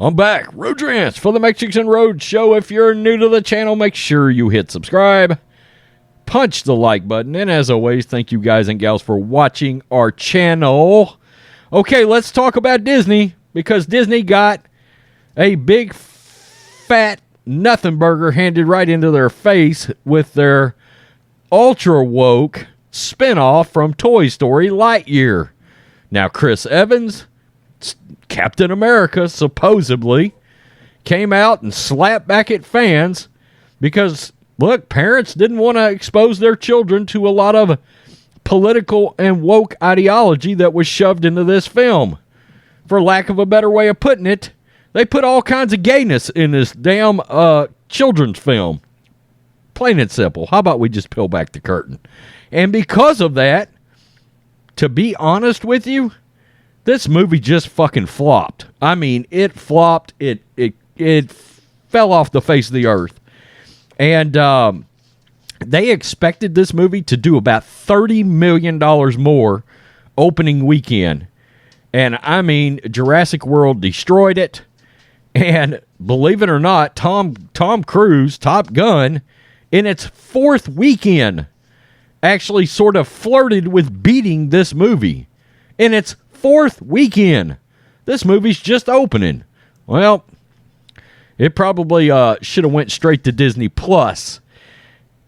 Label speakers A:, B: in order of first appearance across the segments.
A: I'm back. Road Rants for the Mexican Road Show. If you're new to the channel, make sure you hit subscribe. Punch the like button. And as always, thank you guys and gals for watching our channel. Okay, let's talk about Disney. Because Disney got a big, fat nothing burger handed right into their face with their ultra woke spinoff from Toy Story Lightyear. Now, Chris Evans, Captain America, supposedly, came out and slapped back at fans because, look, parents didn't want to expose their children to a lot of political and woke ideology that was shoved into this film. For lack of a better way of putting it, they put all kinds of gayness in this damn children's film. Plain and simple. How about we just peel back the curtain? And because of that, to be honest with you, this movie just fucking flopped. I mean, it flopped. It fell off the face of the earth. And they expected this movie to do about $30 million more opening weekend. And I mean, Jurassic World destroyed it. And believe it or not, Tom Cruise, Top Gun, in its fourth weekend, actually sort of flirted with beating this movie. In its fourth weekend. This movie's just opening. Well, it probably should have went straight to Disney Plus.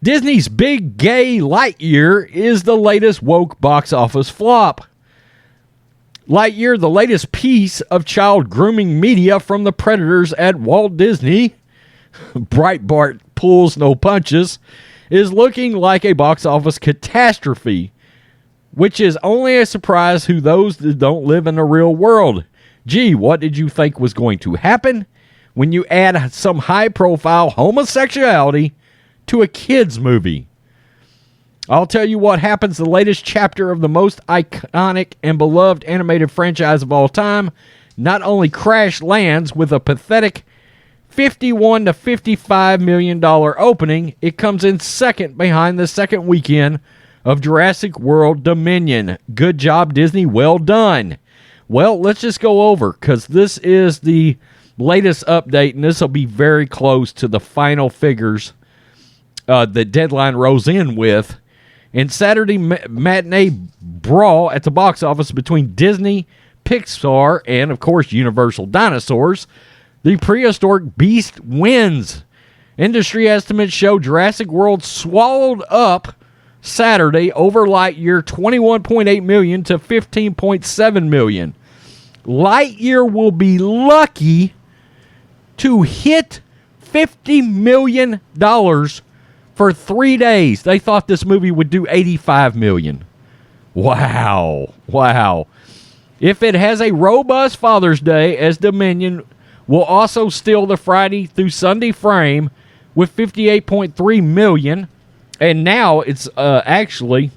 A: Disney's big gay Lightyear is the latest woke box office flop. Lightyear, the latest piece of child grooming media from the predators at Walt Disney, Breitbart pulls no punches, is looking like a box office catastrophe, which is only a surprise to those that don't live in the real world. Gee, what did you think was going to happen when you add some high-profile homosexuality to a kids' movie? I'll tell you what happens. The latest chapter of the most iconic and beloved animated franchise of all time not only crash lands with a pathetic $51 to $55 million opening, it comes in second behind the second weekend of Jurassic World Dominion. Good job, Disney. Well done. Well, let's just go over, because this is the latest update, and this will be very close to the final figures that Deadline rose in with. In Saturday matinee brawl at the box office between Disney, Pixar, and, of course, Universal Dinosaurs, the prehistoric beast wins. Industry estimates show Jurassic World swallowed up Saturday over Lightyear, $21.8 million to $15.7 million. Lightyear will be lucky to hit $50 million for 3 days. They thought this movie would do $85 million. Wow. Wow. If it has a robust Father's Day, as Dominion will also steal the Friday through Sunday frame with $58.3 million. And now it's actually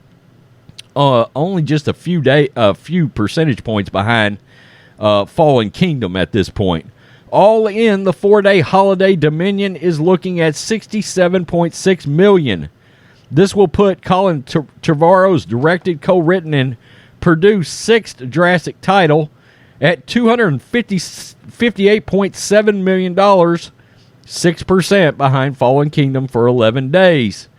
A: only just a few percentage points behind Fallen Kingdom at this point. All in, the 4-day holiday, Dominion is looking at $67.6 million. This will put Colin Trevorrow's directed, co-written, and produced sixth Jurassic title at $258.7 million, 6% behind Fallen Kingdom for 11 days.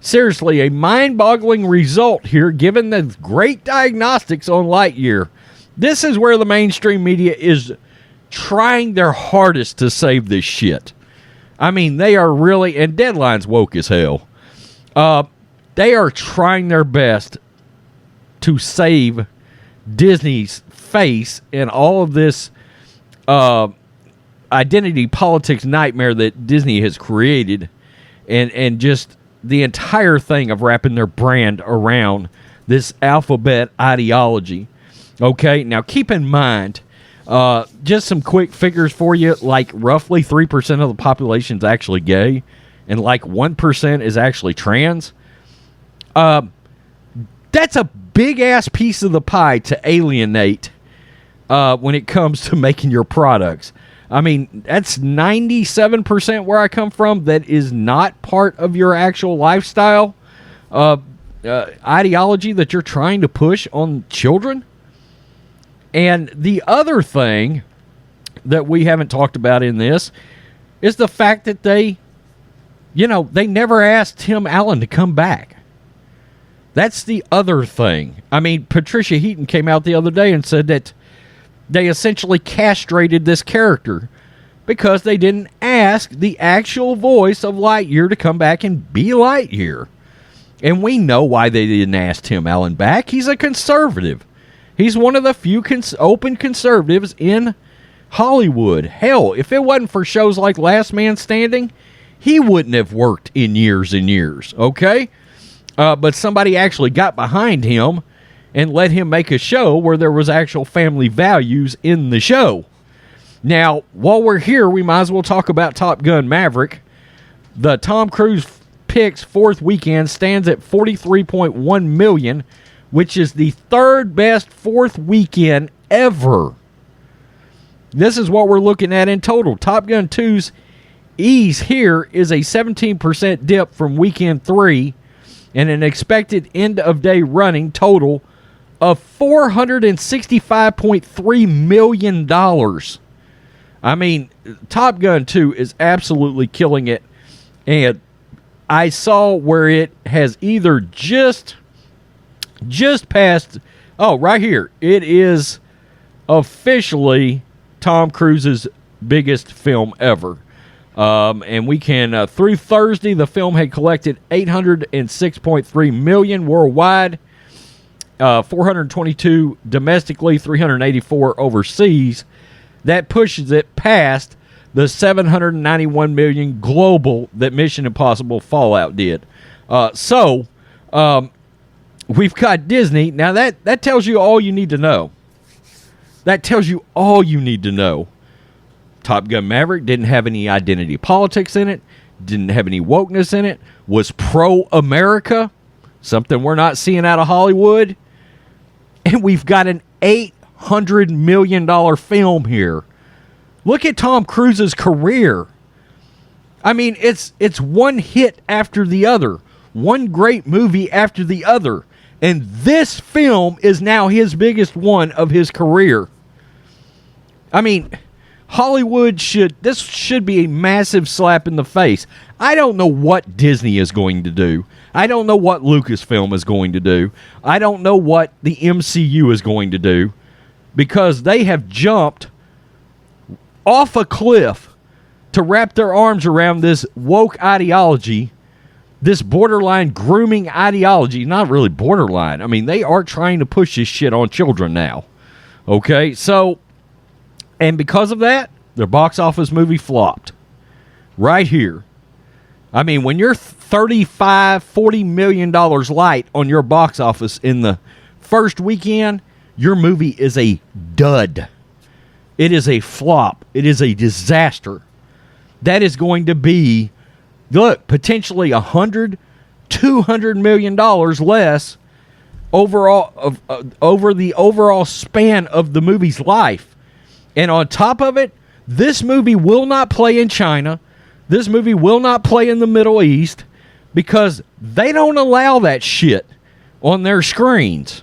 A: Seriously, a mind-boggling result here given the great diagnostics on Lightyear. This is where the mainstream media is trying their hardest to save this shit. I mean, they are really, and Deadline's woke as hell. They are trying their best to save Disney's face and all of this identity politics nightmare that Disney has created, and just the entire thing of wrapping their brand around this alphabet ideology. Okay, now keep in mind, just some quick figures for you, like roughly 3% of the population is actually gay, and like 1% is actually trans. That's a big-ass piece of the pie to alienate when it comes to making your products. I mean, that's 97% where I come from that is not part of your actual lifestyle ideology that you're trying to push on children. And the other thing that we haven't talked about in this is the fact that they never asked Tim Allen to come back. That's the other thing. I mean, Patricia Heaton came out the other day and said that they essentially castrated this character because they didn't ask the actual voice of Lightyear to come back and be Lightyear. And we know why they didn't ask Tim Allen back. He's a conservative. He's one of the few open conservatives in Hollywood. Hell, if it wasn't for shows like Last Man Standing, he wouldn't have worked in years and years, okay? But somebody actually got behind him and let him make a show where there was actual family values in the show. Now, while we're here, we might as well talk about Top Gun Maverick. The Tom Cruise Picks fourth weekend stands at $43.1 million, which is the third best fourth weekend ever. This is what we're looking at in total. Top Gun 2's ease here is a 17% dip from weekend 3 and an expected end-of-day running total of $465.3 million. I mean, Top Gun 2 is absolutely killing it, and I saw where it has either just passed, right here, it is officially Tom Cruise's biggest film ever. And we can, through Thursday, the film had collected $806.3 million worldwide, 422 domestically, 384 overseas. That pushes it past the $791 million global that Mission Impossible Fallout did. So we've got Disney. Now that tells you all you need to know. That tells you all you need to know. Top Gun Maverick didn't have any identity politics in it, didn't have any wokeness in it, was pro-America, something we're not seeing out of Hollywood. And we've got an $800 million film here. Look at Tom Cruise's career. I mean, it's one hit after the other, one great movie after the other. And this film is now his biggest one of his career. I mean, Hollywood should be a massive slap in the face. I don't know what Disney is going to do. I don't know what Lucasfilm is going to do. I don't know what the MCU is going to do, because they have jumped off a cliff to wrap their arms around this woke ideology, this borderline grooming ideology. Not really borderline. I mean, they are trying to push this shit on children now. Okay, so, and because of that, their box office movie flopped. Right here. I mean, when you're $35-40 million light on your box office in the first weekend, your movie is a dud. It is a flop. It is a disaster. That is going to be, look, potentially $100-200 million less overall over the overall span of the movie's life. And on top of it, this movie will not play in China. This movie will not play in the Middle East, because they don't allow that shit on their screens,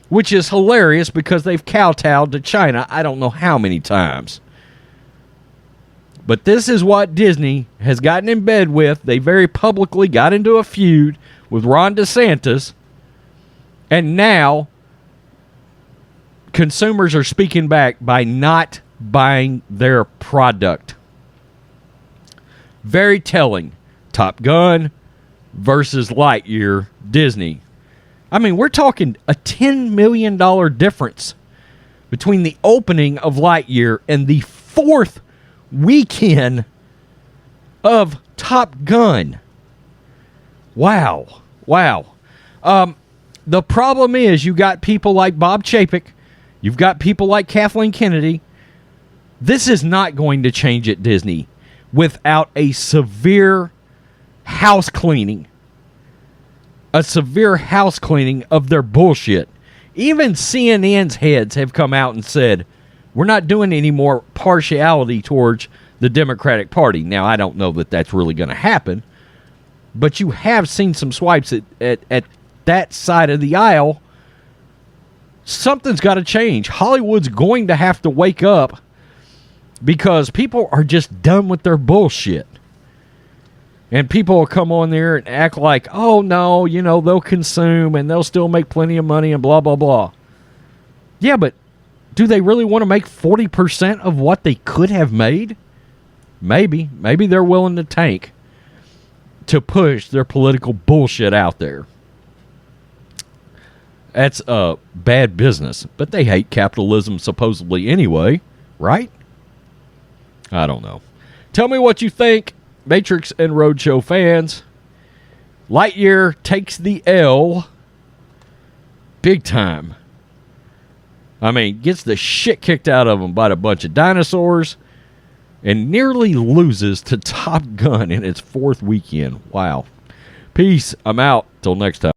A: which is hilarious because they've kowtowed to China I don't know how many times. But this is what Disney has gotten in bed with. They very publicly got into a feud with Ron DeSantis, and now consumers are speaking back by not buying their product. Very telling. Top Gun versus Lightyear, Disney. I mean, we're talking a $10 million difference between the opening of Lightyear and the fourth weekend of Top Gun. Wow. The problem is you got people like Bob Chapek. You've got people like Kathleen Kennedy. This is not going to change at Disney without a severe house cleaning. A severe house cleaning of their bullshit. Even CNN's heads have come out and said, we're not doing any more partiality towards the Democratic Party. Now, I don't know that that's really going to happen, but you have seen some swipes at that side of the aisle. Something's got to change. Hollywood's going to have to wake up because people are just done with their bullshit. And people will come on there and act like, oh, no, you know, they'll consume and they'll still make plenty of money and blah, blah, blah. Yeah, but do they really want to make 40% of what they could have made? Maybe. Maybe they're willing to tank to push their political bullshit out there. That's bad business. But they hate capitalism supposedly anyway, right? I don't know. Tell me what you think, Matrix and Roadshow fans. Lightyear takes the L big time. I mean, gets the shit kicked out of him by a bunch of dinosaurs and nearly loses to Top Gun in its 4th weekend. Wow. Peace. I'm out. Till next time.